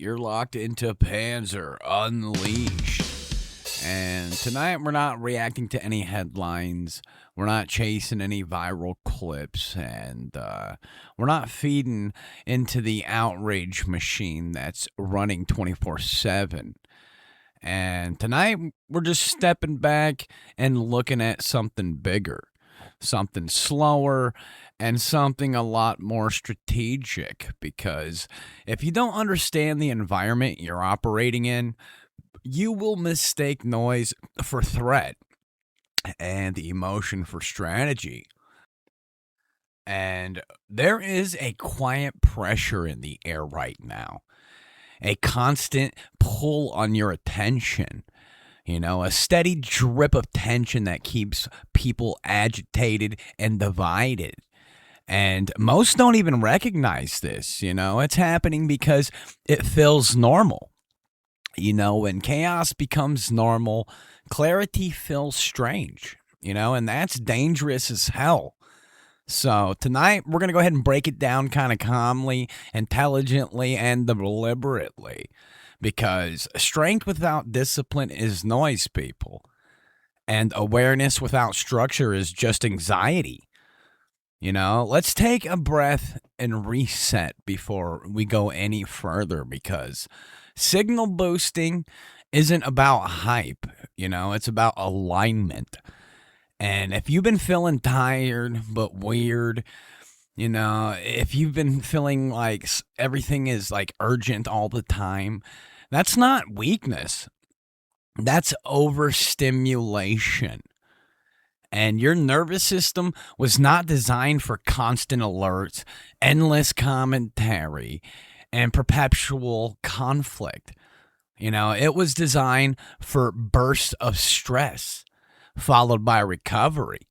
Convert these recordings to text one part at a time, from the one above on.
you're locked into Panzer Unleashed. And tonight we're not reacting to any headlines. We're not chasing any viral clips. And we're not feeding into the outrage machine that's running 24/7. And tonight we're just stepping back and looking at something bigger, something slower, and something a lot more strategic. Because if you don't understand the environment you're operating in, you will mistake noise for threat and the emotion for strategy. And there is a quiet pressure in the air right now, a constant pull on your attention. A steady drip of tension that keeps people agitated and divided. And most don't even recognize this. It's happening because it feels normal. When chaos becomes normal, clarity feels strange, and that's dangerous as hell. So tonight, we're going to go ahead and break it down kind of calmly, intelligently, and deliberately. Because strength without discipline is noise, people. And awareness without structure is just anxiety. Let's take a breath and reset before we go any further, because signal boosting isn't about hype, it's about alignment. And if you've been feeling tired but weird, if you've been feeling like everything is like urgent all the time, that's not weakness. That's overstimulation. And your nervous system was not designed for constant alerts, endless commentary, and perpetual conflict. It was designed for bursts of stress, followed by recovery.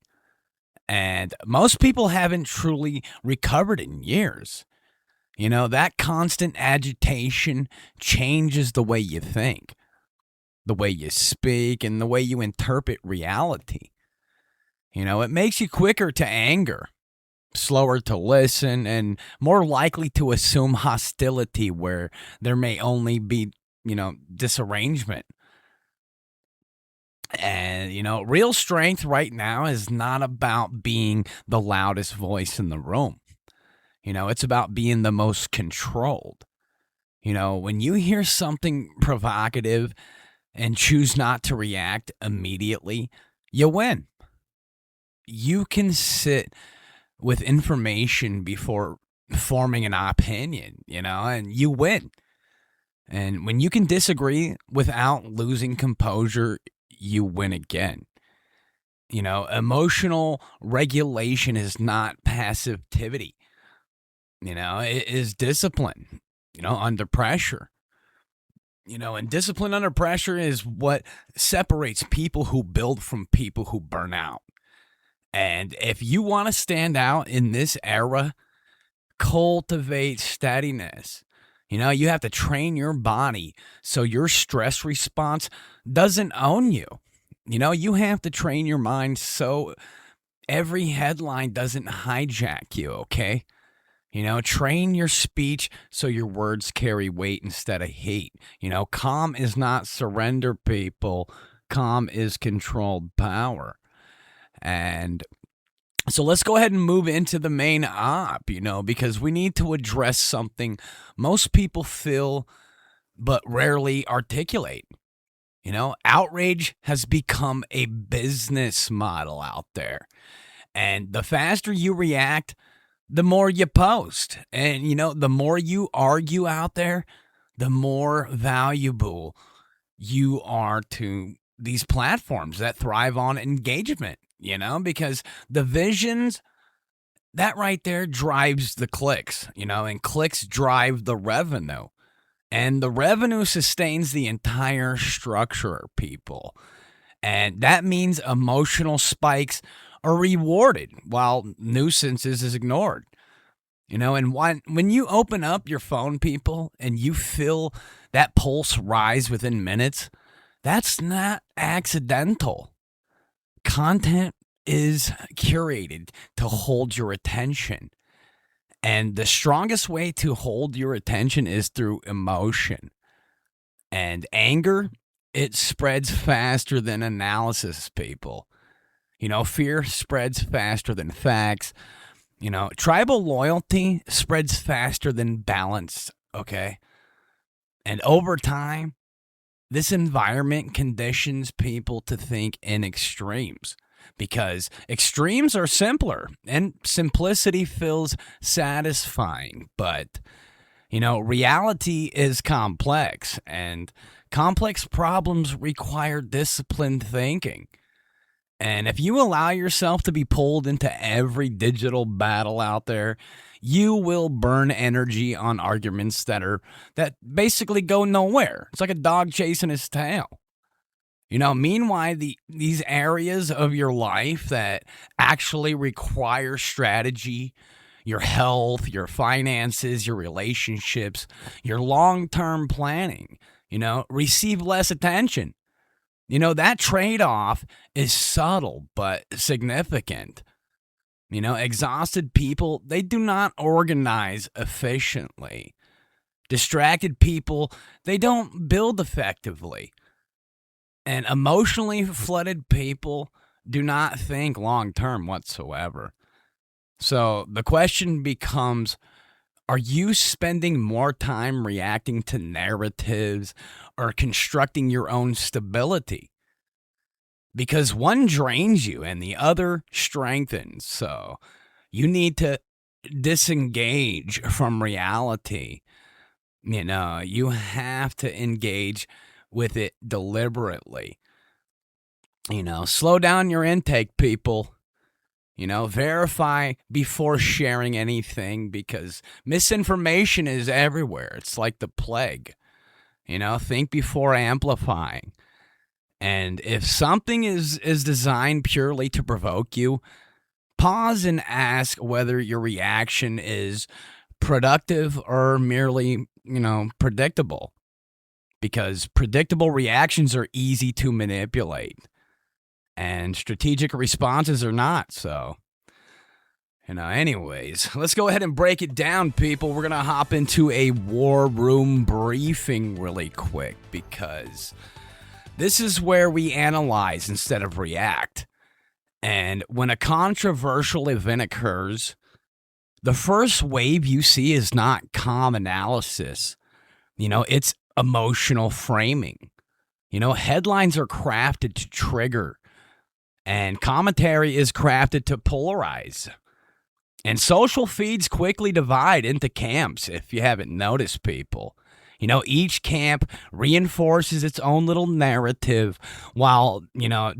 And most people haven't truly recovered in years. That constant agitation changes the way you think, the way you speak, and the way you interpret reality. It makes you quicker to anger, slower to listen, and more likely to assume hostility where there may only be, disarrangement. And, real strength right now is not about being the loudest voice in the room. It's about being the most controlled. When you hear something provocative and choose not to react immediately, you win. You can sit with information before forming an opinion, and you win. And when you can disagree without losing composure, you win again. Emotional regulation is not passivity. It is discipline, under pressure. And discipline under pressure is what separates people who build from people who burn out. And if you want to stand out in this era, cultivate steadiness. You have to train your body so your stress response doesn't own you. You have to train your mind so every headline doesn't hijack you, okay? Train your speech so your words carry weight instead of hate. Calm is not surrender, people. Calm is controlled power. And so let's go ahead and move into the main op, because we need to address something most people feel but rarely articulate. Outrage has become a business model out there. And the faster you react, the more you post. And, the more you argue out there, the more valuable you are to these platforms that thrive on engagement. Because the visions, that right there drives the clicks, and clicks drive the revenue. And the revenue sustains the entire structure, people. And that means emotional spikes are rewarded while nuisances is ignored. And when you open up your phone, people, and you feel that pulse rise within minutes, that's not accidental. Content is curated to hold your attention. And the strongest way to hold your attention is through emotion. And anger, it spreads faster than analysis, people. Fear spreads faster than facts. Tribal loyalty spreads faster than balance, okay? And over time, this environment conditions people to think in extremes because extremes are simpler and simplicity feels satisfying. But, reality is complex and complex problems require disciplined thinking. And if you allow yourself to be pulled into every digital battle out there, you will burn energy on arguments that basically go nowhere. It's like a dog chasing his tail. Meanwhile, these areas of your life that actually require strategy, your health, your finances, your relationships, your long-term planning, receive less attention. That trade off is subtle but significant. Exhausted people, they do not organize efficiently. Distracted people, they don't build effectively. And emotionally flooded people do not think long term whatsoever. So the question becomes, are you spending more time reacting to narratives or constructing your own stability? Because one drains you and the other strengthens. So you need to disengage from reality. You have to engage with it deliberately. Slow down your intake, people. Verify before sharing anything because misinformation is everywhere. It's like the plague. Think before amplifying. And if something is designed purely to provoke you, pause and ask whether your reaction is productive or merely, predictable. Because predictable reactions are easy to manipulate. And strategic responses are not. So, anyways, let's go ahead and break it down, people. We're going to hop into a war room briefing really quick because this is where we analyze instead of react. And when a controversial event occurs, the first wave you see is not calm analysis. It's emotional framing. Headlines are crafted to trigger. And commentary is crafted to polarize. And social feeds quickly divide into camps, if you haven't noticed, people. Each camp reinforces its own little narrative while,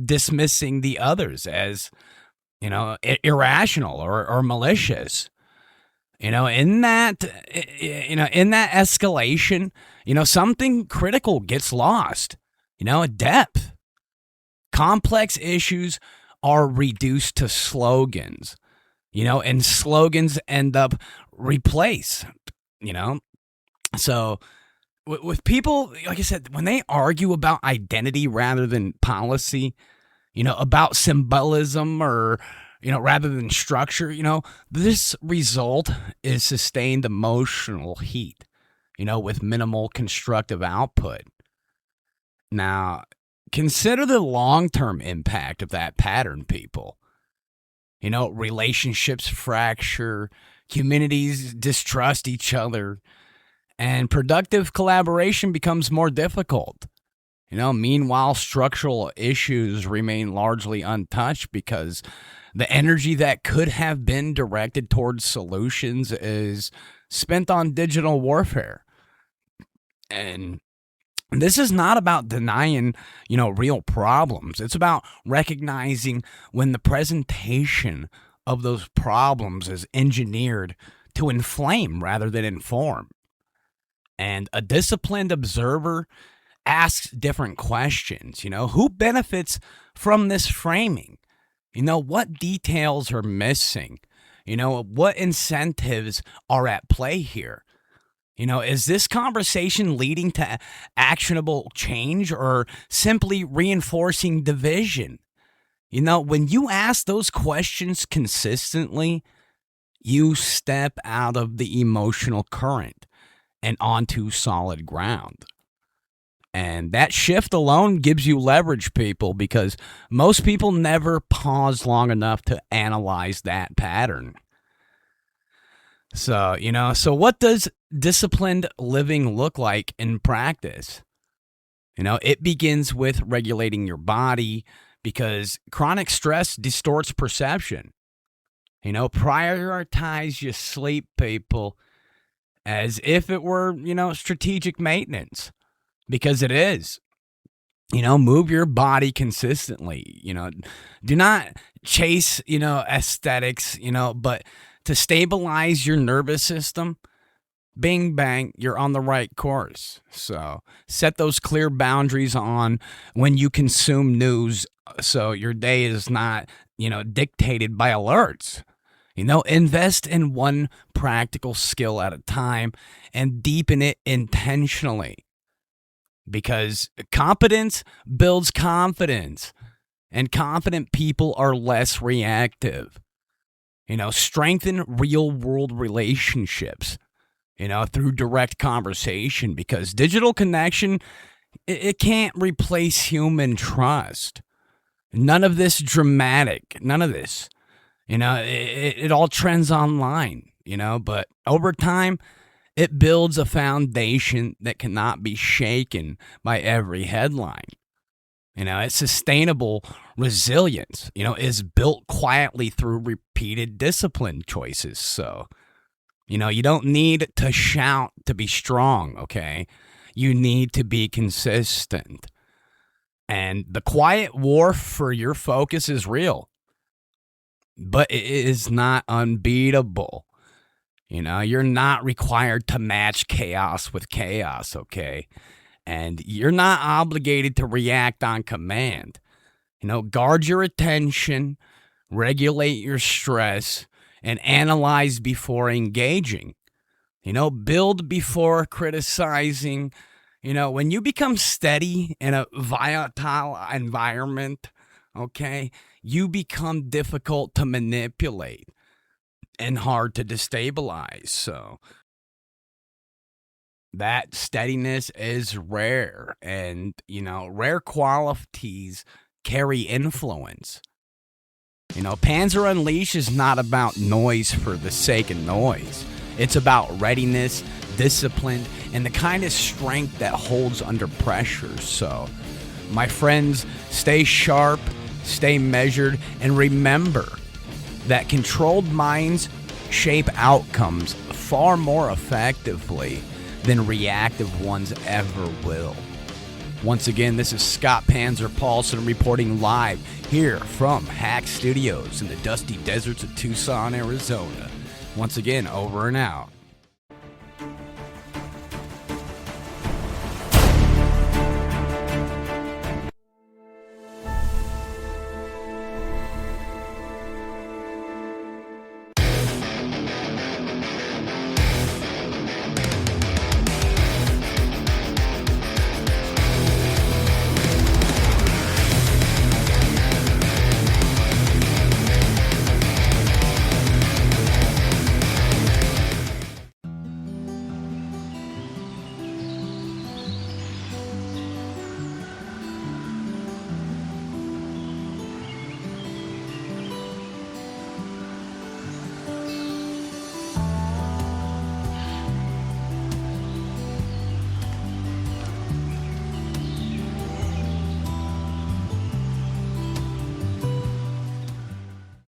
dismissing the others as, irrational or malicious. In that escalation, something critical gets lost, depth. Complex issues are reduced to slogans, and slogans end up replaced, So with people, like I said, when they argue about identity rather than policy, about symbolism or, rather than structure, this result is sustained emotional heat, with minimal constructive output. Now, consider the long-term impact of that pattern, people. Relationships fracture, communities distrust each other, and productive collaboration becomes more difficult. Meanwhile, structural issues remain largely untouched because the energy that could have been directed towards solutions is spent on digital warfare. And this is not about denying, real problems. It's about recognizing when the presentation of those problems is engineered to inflame rather than inform. And a disciplined observer asks different questions. Who benefits from this framing? What details are missing? What incentives are at play here? Is this conversation leading to actionable change or simply reinforcing division? When you ask those questions consistently, You step out of the emotional current and onto solid ground. And that shift alone gives you leverage, people, because most people never pause long enough to analyze that pattern. So what does disciplined living look like in practice? It begins with regulating your body because chronic stress distorts perception. Prioritize your sleep, people, as if it were, strategic maintenance, because it is. Move your body consistently. Do not chase, aesthetics, but to stabilize your nervous system, bing, bang, you're on the right course. So set those clear boundaries on when you consume news so your day is not, dictated by alerts. Invest in one practical skill at a time and deepen it intentionally, because competence builds confidence, and confident people are less reactive. Strengthen real world relationships, through direct conversation, because digital connection, it can't replace human trust. None of this dramatic, none of this. It all trends online, but over time, it builds a foundation that cannot be shaken by every headline. It's sustainable resilience, is built quietly through repeated discipline choices. So, you don't need to shout to be strong, okay? You need to be consistent. And the quiet war for your focus is real, but it is not unbeatable. You're not required to match chaos with chaos, okay? And you're not obligated to react on command. Guard your attention, regulate your stress, and analyze before engaging. Build before criticizing. When you become steady in a volatile environment, okay, you become difficult to manipulate and hard to destabilize. So that steadiness is rare, and rare qualities carry influence. Panzer Unleashed is not about noise for the sake of noise. It's about readiness, discipline, and the kind of strength that holds under pressure. So, my friends, stay sharp, stay measured, and remember that controlled minds shape outcomes far more effectively than reactive ones ever will. Once again, this is Scott Panzer Paulson reporting live here from Hack Studios in the dusty deserts of Tucson, Arizona. Once again, over and out.